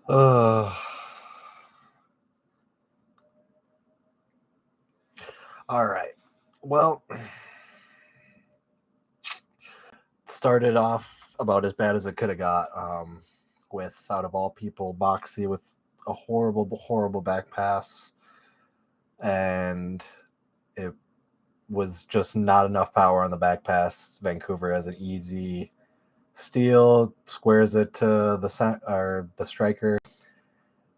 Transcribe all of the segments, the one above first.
Uh, all right. Well, started off about as bad as it could have got. With out of all people, Boxy with a horrible, horrible back pass, and it was just not enough power on the back pass. Vancouver has an easy steal, squares it to the striker.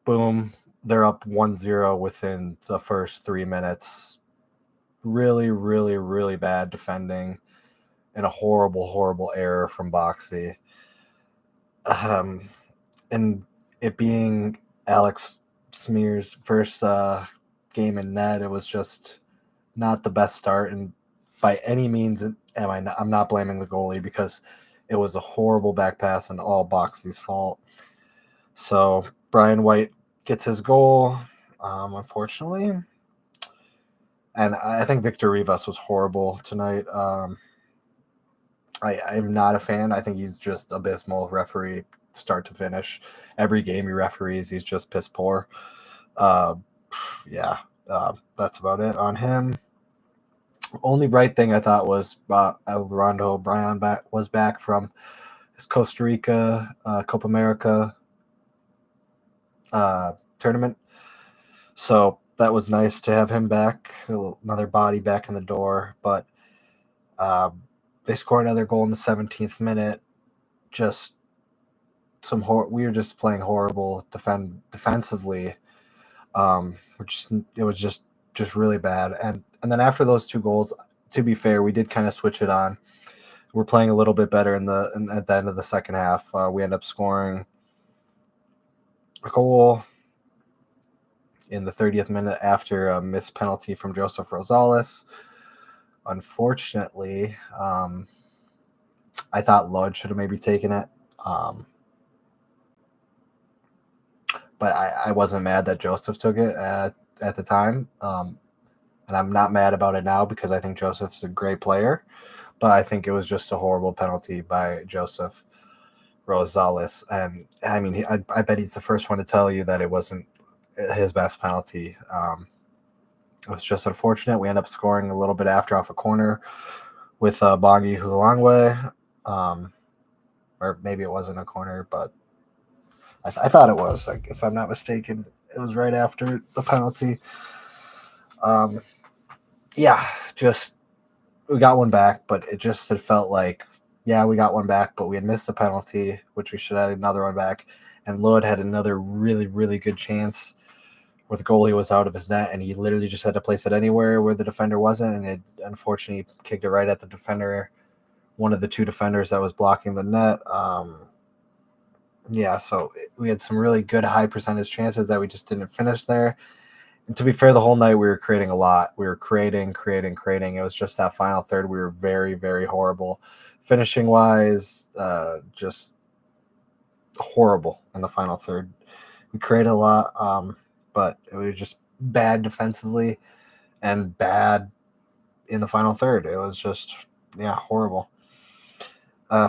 Boom, they're up 1-0 within the first 3 minutes. Really, really, really bad defending and a horrible, horrible error from Boxy. And it being Alex Smear's first game in net, it was just not the best start. And by any means, I'm not blaming the goalie because it was a horrible back pass and all Boxy's fault. So Brian White gets his goal, unfortunately. And I think Victor Rivas was horrible tonight. I'm not a fan. I think he's just abysmal referee start to finish. Every game he referees, he's just piss poor. Uh, yeah, that's about it on him. Only bright thing I thought was Rondo O'Brien was back from his Costa Rica Copa America tournament. So that was nice to have him back, another body back in the door. But they scored another goal in the 17th minute. Just we were just playing horrible defensively. It was just really bad. And then after those two goals, to be fair, we did kind of switch it on. We're playing a little bit better at the end of the second half. We end up scoring a goal in the 30th minute after a missed penalty from Joseph Rosales. Unfortunately, I thought Lod should have maybe taken it. But I wasn't mad that Joseph took it at the time. And I'm not mad about it now because I think Joseph's a great player. But I think it was just a horrible penalty by Joseph Rosales. And I mean, I bet he's the first one to tell you that it wasn't his best penalty. It was just unfortunate. We end up scoring a little bit after off a corner with Bongi Hulangwe. Or maybe it wasn't a corner, but I thought it was. Like, if I'm not mistaken, it was right after the penalty. Yeah, just we got one back, but it felt like, yeah, we got one back, but we had missed the penalty, which we should have had another one back. And Lloyd had another really, really good chance where the goalie was out of his net, and he literally just had to place it anywhere where the defender wasn't, and it unfortunately kicked it right at the defender, one of the two defenders that was blocking the net. Yeah, so we had some really good high percentage chances that we just didn't finish there. And to be fair, the whole night we were creating a lot. We were creating. It was just that final third. We were very, very horrible. Finishing wise, just horrible in the final third. We created a lot, but it was just bad defensively and bad in the final third. It was just, yeah, horrible.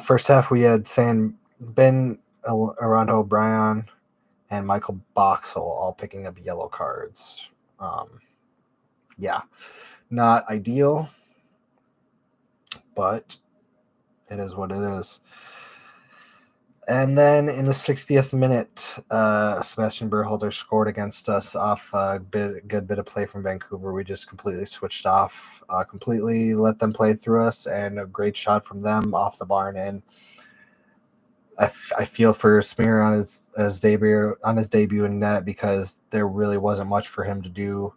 First half, we had Ben Arando O'Brien and Michael Boxall all picking up yellow cards. Yeah, not ideal, but it is what it is. And then in the 60th minute, Sebastian Berhalter scored against us off a good bit of play from Vancouver. We just completely switched off, completely let them play through us, and a great shot from them off the bar and in. I feel for Smear on his debut in net because there really wasn't much for him to do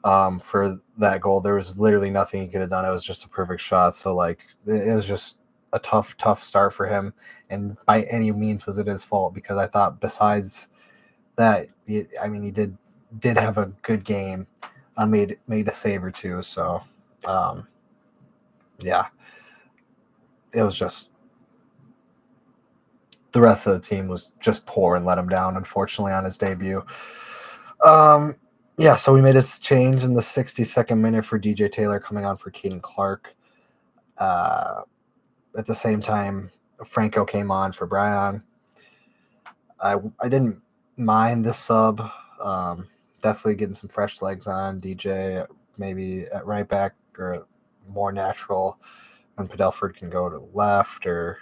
for that goal. There was literally nothing he could have done. It was just a perfect shot. So like it was just a tough start for him, and by any means was it his fault because I thought besides that, he did have a good game, made a save or two. So yeah, it was just. The rest of the team was just poor and let him down, unfortunately, on his debut. Yeah, so we made a change in the 62nd minute for DJ Taylor coming on for Caden Clark. At the same time, Franco came on for Brian. I didn't mind the sub. Definitely getting some fresh legs on DJ, maybe at right back or more natural. And Padelford can go to left, or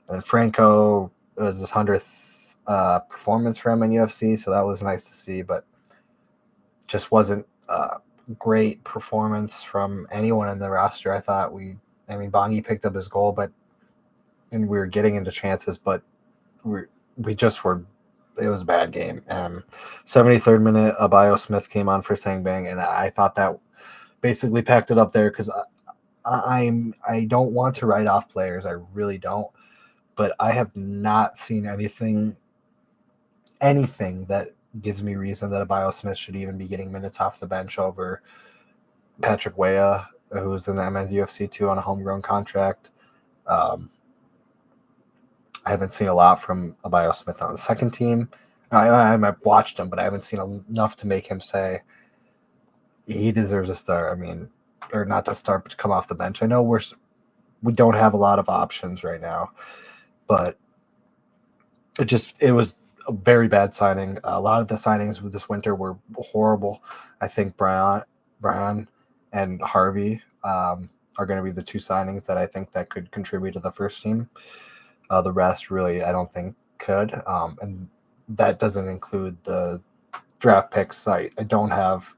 and Franco was his 100th performance for MNUFC, so that was nice to see. But just wasn't a great performance from anyone in the roster. I mean, Bongi picked up his goal, and we were getting into chances, but we just were. It was a bad game. 73rd minute, Abayo Smith came on for Sangbang, and I thought that basically packed it up there because I don't want to write off players. I really don't. But I have not seen anything that gives me reason that Abayo Smith should even be getting minutes off the bench over Patrick Weah, who's in the MNUFC 2 on a homegrown contract. I haven't seen a lot from Abayo Smith on the second team. I've watched him, but I haven't seen enough to make him say he deserves a start. I mean, or not to start, but to come off the bench. I know we don't have a lot of options right now, but it was a very bad signing. A lot of the signings with this winter were horrible. I think Brian and Harvey are going to be the two signings that I think that could contribute to the first team. The rest really, I don't think could. And that doesn't include the draft picks. I don't have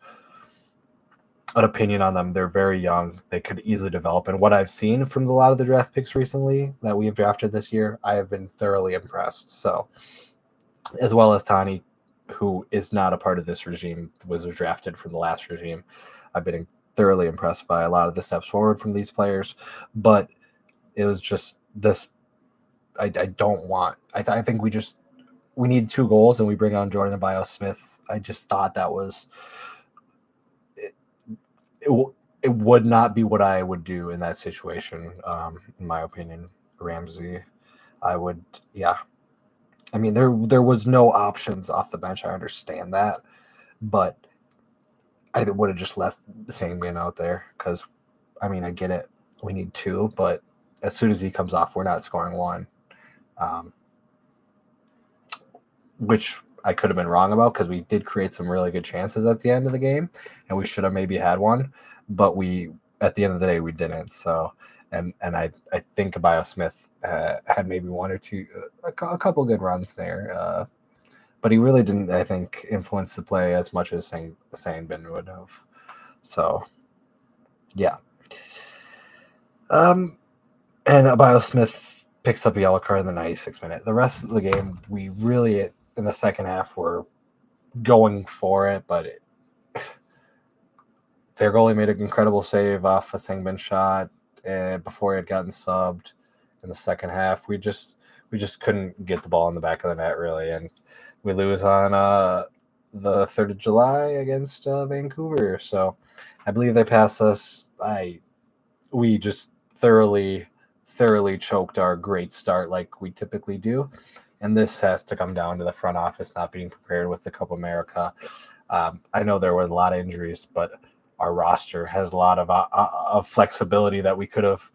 an opinion on them. They're very young. They could easily develop. And what I've seen from a lot of the draft picks recently that we have drafted this year, I have been thoroughly impressed. So, as well as Tani, who is not a part of this regime, was drafted from the last regime. I've been thoroughly impressed by a lot of the steps forward from these players. But it was just this. I don't want. I think we need 2 goals and we bring on Jordan Abayo Smith. I just thought that was it would not be what I would do in that situation. In my opinion, Ramsey, I would, yeah. I mean, there was no options off the bench. I understand that, but I would have just left the same man out there because, I mean, I get it. We need 2, but as soon as he comes off, we're not scoring 1. Which I could have been wrong about because we did create some really good chances at the end of the game, and we should have maybe had one, but at the end of the day, we didn't. So, and I think Abayo Smith had maybe 1 or 2, a couple good runs there, but he really didn't, I think, influence the play as much as Sangbin would have. So, yeah. And Abayo Smith picks up a yellow card in the 96th minute. The rest of the game, we really, in the second half, were going for it, but their goalie made an incredible save off a Sangbin shot before he had gotten subbed in the second half. We just couldn't get the ball in the back of the net, really, and we lose on the 3rd of July against Vancouver. So I believe they passed us. We just thoroughly choked our great start like we typically do. And this has to come down to the front office not being prepared with the Copa America. I know there were a lot of injuries, but our roster has a lot of flexibility that we could have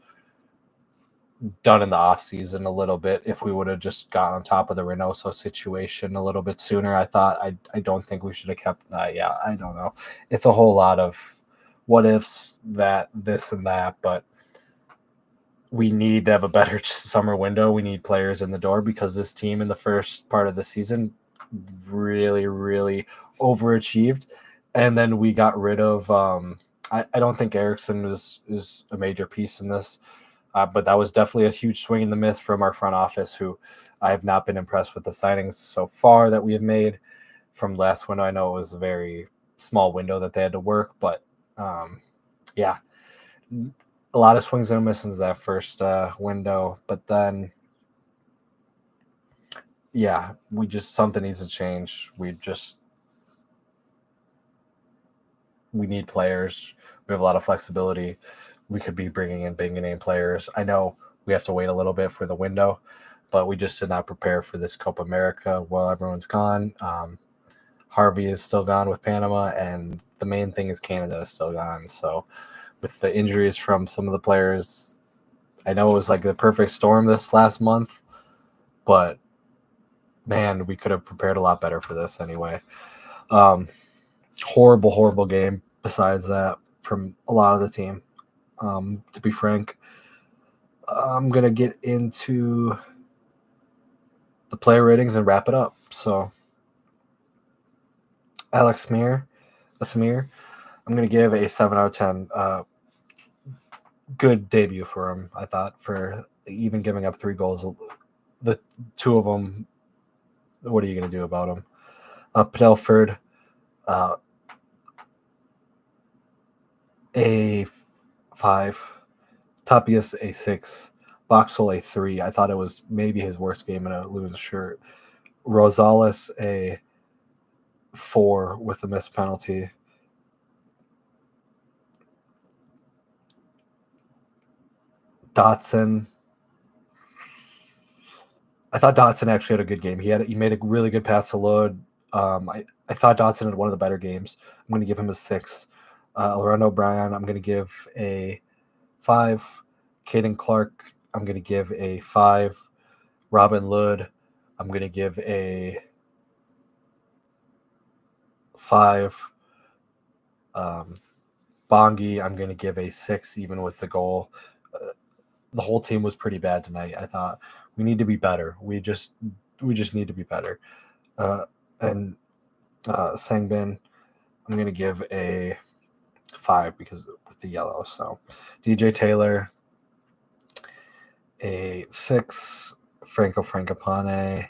done in the offseason a little bit if we would have just got on top of the Reynoso situation a little bit sooner. I don't think we should have kept yeah, I don't know. It's a whole lot of what ifs, that, this, and that, but we need to have a better summer window. We need players in the door because this team in the first part of the season really, really overachieved. And then we got rid of I don't think Eriksson is a major piece in this, but that was definitely a huge swing and the miss from our front office, who I have not been impressed with the signings so far that we have made from last window. I know it was a very small window that they had to work, but yeah, a lot of swings and misses that first window, but then, yeah, something needs to change. We need players. We have a lot of flexibility. We could be bringing in big name players. I know we have to wait a little bit for the window, but we just did not prepare for this Copa America while everyone's gone. Harvey is still gone with Panama, and the main thing is Canada is still gone. So with the injuries from some of the players, I know it was like the perfect storm this last month, but man, we could have prepared a lot better for this anyway. Horrible game. Besides that, from a lot of the team. To be frank, I'm gonna get into the player ratings and wrap it up. So, Alex Smear, I'm gonna give a 7 out of 10. Good debut for him, I thought, for even giving up 3 goals. The 2 of them, what are you going to do about them? Padelford, a 5. Tapias, a 6. Boxel, a 3. I thought it was maybe his worst game in a Loons shirt. Rosales, a 4 with a missed penalty. Dotson, I thought Dotson actually had a good game. He made a really good pass to Load. I thought Dotson had one of the better games. I'm going to give him a 6. Loren O'Brien, I'm going to give a 5. Caden Clark, I'm going to give a 5. Robin Lood, I'm going to give a 5. Bongi, I'm going to give a 6, even with the goal. The whole team was pretty bad tonight. I thought we need to be better. We just need to be better. And Sangbin, I'm going to give a 5 because with the yellow. So DJ Taylor, a 6. Franco Francopane,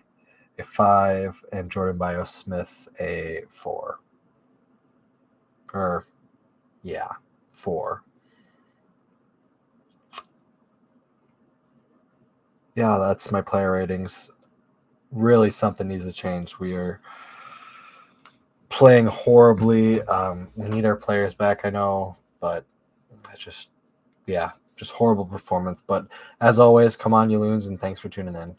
a 5. And Jordan Bio-Smith, a 4. 4. Yeah, that's my player ratings. Really, something needs to change. We are playing horribly. We need our players back, I know, but it's just horrible performance. But as always, come on, you Loons, and thanks for tuning in.